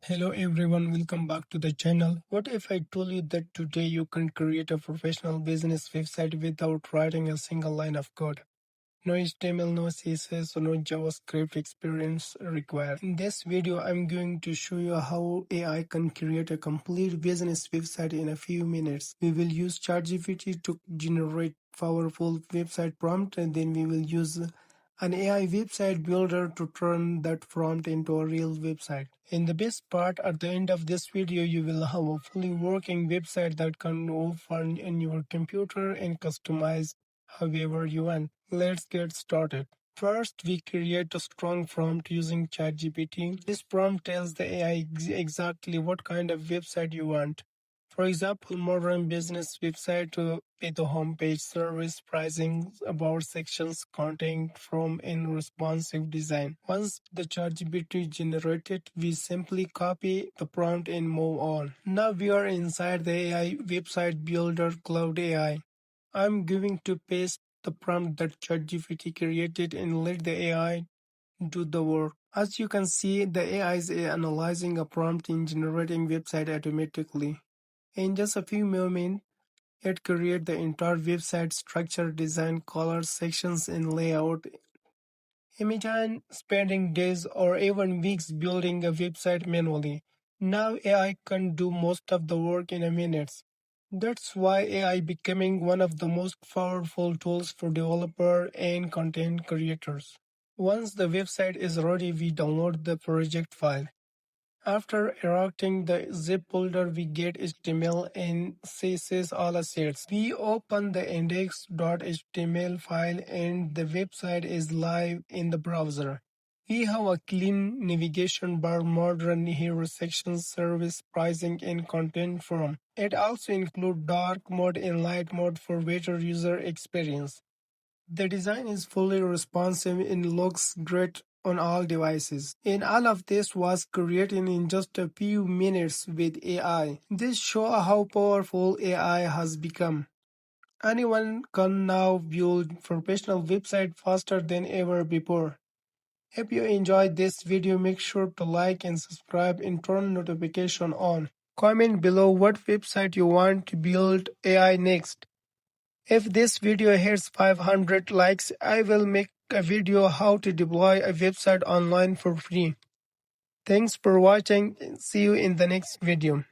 Hello everyone, welcome back to the channel. What if I told you that today you can create a professional business website without writing a single line of code? No HTML, no CSS, or no JavaScript experience required. In this video, I'm going to show you how AI can create a complete business website in a few minutes. We will use ChatGPT to generate powerful website prompt, and then we will use an AI website builder to turn that prompt into a real website. And the best part, at the end of this video, you will have a fully working website that can open on your computer and customize however you want. Let's get started. First, we create a strong prompt using ChatGPT. This prompt tells the AI exactly what kind of website you want. For example, modern business website with a homepage, service, pricing, about sections, content, from and responsive design. Once the ChatGPT generated, we simply copy the prompt and move on. Now we are inside the AI website builder Cloud AI. I'm going to paste the prompt that ChatGPT created and let the AI do the work. As you can see, the AI is analyzing a prompt and generating website automatically. In just a few moments, it creates the entire website structure, design, colors, sections, and layout. Imagine spending days or even weeks building a website manually. Now AI can do most of the work in a minute. That's why AI becoming one of the most powerful tools for developers and content creators. Once the website is ready, we download the project file. After erecting the zip folder, we get HTML and CSS all assets. We open the index.html file and the website is live in the browser. We have a clean navigation bar, modern hero sections, service, pricing, and content form. It also includes dark mode and light mode for better user experience. The design is fully responsive and looks great on all devices. And all of this was created in just a few minutes with AI. This shows how powerful AI has become. Anyone can now build professional website faster than ever before. If you enjoyed this video, make sure to like and subscribe and turn notification on. Comment below what website you want to build AI next. If this video hits 500 likes, I will make a video how to deploy a website online for free. Thanks for watching and see you in the next video.